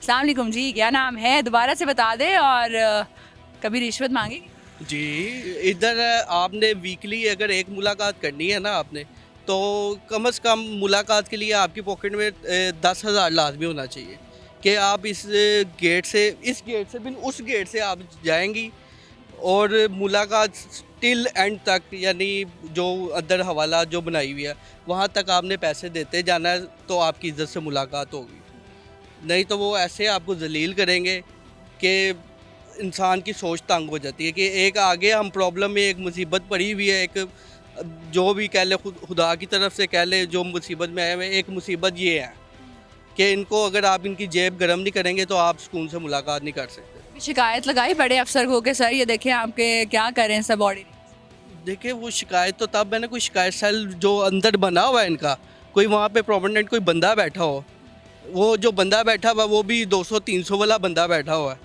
अस्सलाम वालेकुम जी, क्या नाम है दोबारा से बता दें और कभी रिश्वत मांगी? जी, इधर आपने वीकली अगर एक मुलाकात करनी है ना आपने, तो कम से कम मुलाकात के लिए आपकी पॉकेट में 10,000 लाज़मी होना चाहिए कि आप इस गेट से बिन उस गेट से आप जाएँगी और मुलाकात टिल एंड तक, यानी जो अंदर हवाला जो बनाई हुई है, वहाँ तक आपने पैसे देते जाना है, तो आपकी इज़्ज़त से मुलाकात होगी। नहीं तो वो ऐसे आपको ज़लील करेंगे कि इंसान की सोच तंग हो जाती है कि एक आगे हम प्रॉब्लम में, एक मुसीबत पड़ी हुई है, एक जो भी कह ले, खुदा की तरफ से कह ले, जो मुसीबत में आए हुए, एक मुसीबत ये है कि इनको अगर आप इनकी जेब गर्म नहीं करेंगे तो आप सुकून से मुलाकात नहीं कर सकते। शिकायत लगाई बड़े अफसर को कि सर ये देखें आपके क्या करें सब बॉडी। देखिए, वो शिकायत तो तब मैंने, कोई शिकायत सेल जो अंदर बना हुआ है इनका, कोई वहाँ पे प्रोमिनेंट कोई बंदा बैठा हो, वो जो बंदा बैठा हुआ वो भी 200-300 वाला बंदा बैठा हुआ है,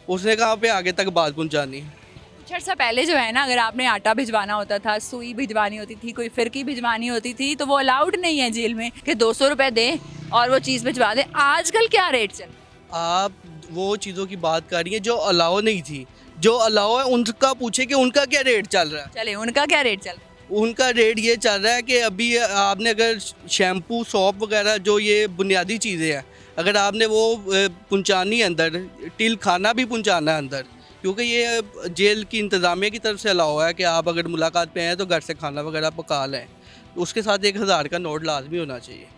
उसने कहाँ पे आगे तक बात पहुँचानी है। कुछ अर्सा पहले जो है ना, अगर आपने आटा भिजवाना होता था, सुई भिजवानी होती थी, कोई फिरकी भिजवानी होती थी, तो वो अलाउड नहीं है जेल में कि 200 रुपये दें और वो चीज़ भिजवा दें। आजकल क्या रेट चल? आप वो चीज़ों की बात कर रही हैं जो अलाउ नहीं थी, जो अलाउ है उनका पूछे कि उनका क्या रेट चल रहा है। चले उनका क्या रेट चल? उनका रेट ये चल रहा है कि अभी आपने अगर शैम्पू, सौंप वगैरह, जो ये बुनियादी चीज़ें हैं, अगर आपने वो पहुंचानी है अंदर, टिल खाना भी पहुंचाना है अंदर, क्योंकि ये जेल की इंतज़ामिया की तरफ से अलाउ है कि आप अगर मुलाकात पे आए तो घर से खाना वगैरह पका लें, उसके साथ 1,000 का नोट लाजमी होना चाहिए।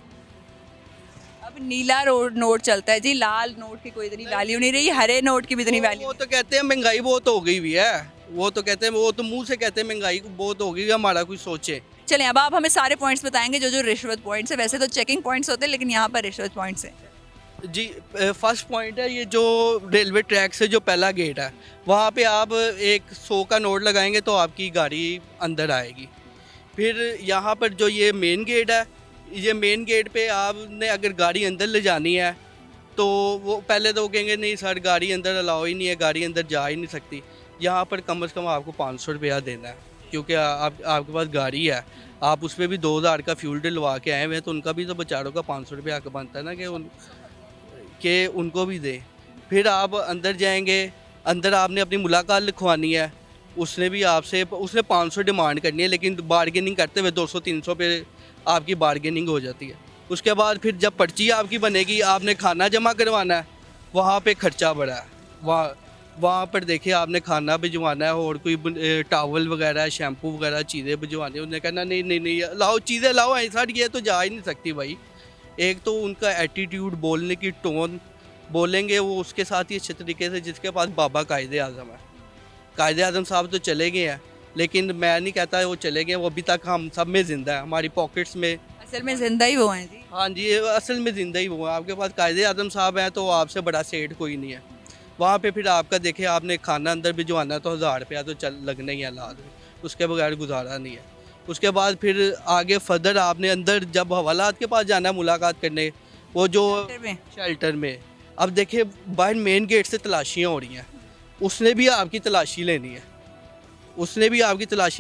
अब नीला नोट चलता है जी, लाल नोट की कोई इतनी वैल्यू नहीं रही, हरे नोट की भी इतनी वैल्यू। वो तो कहते हैं महंगाई बहुत हो गई हुई है, वो तो कहते हैं, वो तो मुंह से कहते हैं महंगाई बहुत हो गई है, हमारा कुछ सोचे। चलें अब आप हमें सारे पॉइंट्स बताएंगे जो जो रिश्वत पॉइंट्स है। वैसे तो चेकिंग पॉइंट्स होते हैं लेकिन यहाँ पर रिश्वत पॉइंट्स हैं। जी, फर्स्ट पॉइंट है ये जो रेलवे ट्रैक से जो पहला गेट है, वहाँ पे आप एक 100 का नोट लगाएंगे तो आपकी गाड़ी अंदर आएगी। फिर यहाँ पर जो ये मेन गेट है, ये मेन गेट पे आपने अगर गाड़ी अंदर ले जानी है तो वो पहले तो वो कहेंगे नहीं सर, गाड़ी अंदर अलाउ ही नहीं है, गाड़ी अंदर जा ही नहीं सकती। यहाँ पर कम से कम आपको 500 रुपया देना है, क्योंकि आपके पास गाड़ी है, आप उस पर भी 2,000 का फ्यूल डलवा के आए हुए हैं, तो उनका भी तो बेचारों का 500 रुपया हक बनता है ना कि उनको भी दें। फिर आप अंदर जाएंगे, अंदर आपने अपनी मुलाकात लिखवानी है, उसने 500 डिमांड करनी है, लेकिन बारगेनिंग करते हुए 200-300 पे आपकी बारगेनिंग हो जाती है। उसके बाद फिर जब पर्ची आपकी बनेगी, आपने खाना जमा करवाना है, वहाँ पे खर्चा बढ़ा है। वहाँ पर देखिए, आपने खाना भिजवाना है और कोई टावल वगैरह, शैम्पू वगैरह चीज़ें भिजवानी है, उन्होंने कहना नहीं नहीं नहीं, लाओ चीज़ें लाओ, ऐसा ये तो जा ही नहीं सकती भाई। एक तो उनका एटीट्यूड, बोलने की टोन, बोलेंगे वो उसके साथ ही अच्छे तरीके से जिसके पास बाबा कायदे आज़म है। कायदे आज़म साहब तो चले गए हैं, लेकिन मैं नहीं कहता वो चले गए, वो अभी तक हम सब में ज़िंदा है, हमारी पॉकेट्स में। असल में जिंदा ही वो हैं जी। हाँ जी, ये असल में ज़िंदा ही वो है। आपके पास कायदे आज़म साहब हैं तो आपसे बड़ा सेठ कोई नहीं है। वहाँ पे फिर आपका देखिए, आपने खाना अंदर भिजवाना तो 1,000 रुपया तो चल लगना ही है लाजमी, उसके बगैर गुजारा नहीं है। उसके बाद फिर आगे फर्दर आपने अंदर जब हवालात के पास जाना है मुलाकात करने, वो जो शेल्टर में। शेल्टर में, अब देखिए बाहर मेन गेट से तलाशियाँ हो रही हैं, उसने भी आपकी तलाशी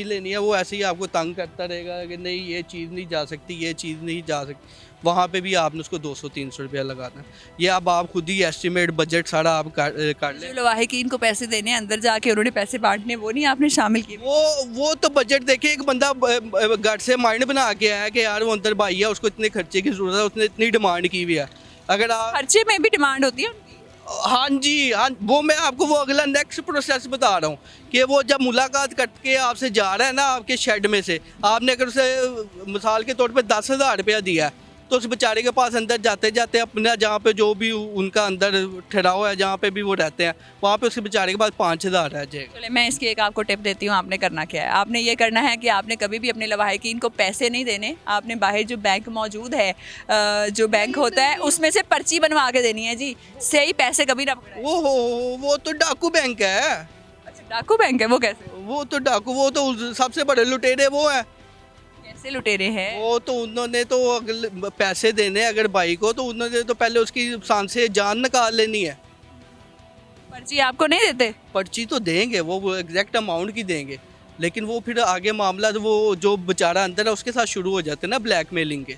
लेनी है, वो ऐसे ही आपको तंग करता रहेगा कि नहीं ये चीज़ नहीं जा सकती, ये चीज़ नहीं जा सकती। वहाँ पे भी आपने उसको 200-300 रुपया लगाना है। ये अब आप खुद ही एस्टिमेट बजट सारा आप कर जो लें। लवाहिकीन को पैसे देने हैं, अंदर जाके उन्होंने पैसे बांटने, वो नहीं आपने शामिल किए? वो तो बजट देखिए, एक बंदा घर से माइंड बना के आया कि यार वो अंदर भाई है, उसको इतने खर्चे की ज़रूरत है, उसने इतनी डिमांड की हुई है। अगर आप, खर्चे में भी डिमांड होती है उनकी। हाँ जी, हाँ, वो मैं आपको वो अगला नेक्स्ट प्रोसेस बता रहा हूँ कि वो जब मुलाकात करके आपसे जा रहा है ना, आपके शेड में से, आपने अगर उसे मिसाल के तौर पे 10,000 रुपया दिया है, तो उस बेचारे के पास अंदर जाते जाते अपना, जहाँ पे जो भी उनका अंदर ठहराव है, जहाँ पे भी वो रहते हैं, वहाँ पे उसके बेचारे के पास 5,000 रह जाएगा। चले मैं इसकी एक आपको टिप देती हूँ। आपने करना क्या है, आपने ये करना है कि आपने कभी भी अपने लवाहिकीन को पैसे नहीं देने। आपने बाहर जो बैंक मौजूद है, जो बैंक होता है, उसमें से पर्ची बनवा के देनी है जी, सही पैसे कभी ना पकड़ाएं। वो तो डाकू बैंक है। अच्छा, डाकू बैंक है वो? कैसे? वो तो सबसे बड़े लुटेरे वो है। कैसे लुटेरे हैं? वो तो उन्होंने तो अगले पैसे देने अगर भाई को, तो उन्होंने तो पहले उसकी सांस से जान निकाल लेनी है। पर्ची आपको नहीं देते? पर्ची तो देंगे, वो एग्जैक्ट अमाउंट की देंगे, लेकिन वो फिर आगे मामला तो वो जो बेचारा अंदर है उसके साथ शुरू हो जाते हैं ना ब्लैकमेलिंग के।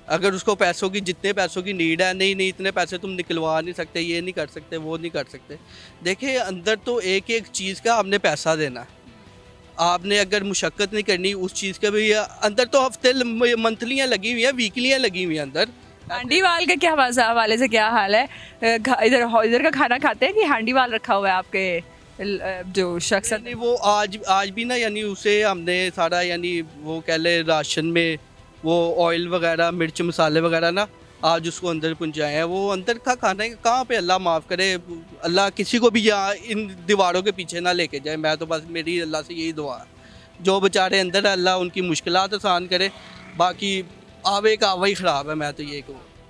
अगर उसको पैसों की, जितने पैसों की नीड है, नहीं नहीं इतने पैसे तुम निकलवा नहीं सकते, ये नहीं कर सकते, वो नहीं कर सकते। देखिए अंदर तो एक एक चीज़ का आपने पैसा देना है। आपने अगर मुशक्क़त नहीं करनी उस चीज़ के भी, अंदर तो हफ्ते मंथलियाँ लगी हुई हैं, वीकलियाँ लगी हुई हैं अंदर। हांडीवाल के क्या हवाले से क्या हाल है? इधर का खाना खाते हैं कि हांडीवाल रखा हुआ है आपके जो शख्स नहीं वो आज भी ना, यानी उसे हमने सारा, यानी वो कह ले राशन में वो ऑयल वगैरह, मिर्च मसाले वगैरह ना, आज उसको अंदर पहुंचाए हैं। वो अंदर का खाना है कहाँ पे, अल्लाह माफ़ करे, अल्लाह किसी को भी यहाँ इन दीवारों के पीछे ना लेके जाए। मैं तो बस, मेरी अल्लाह से यही दुआ है। जो बेचारे अंदर, अल्लाह उनकी मुश्किलात आसान करे। बाकी आवे का आवा ही ख़राब है, मैं तो ये कहूँ।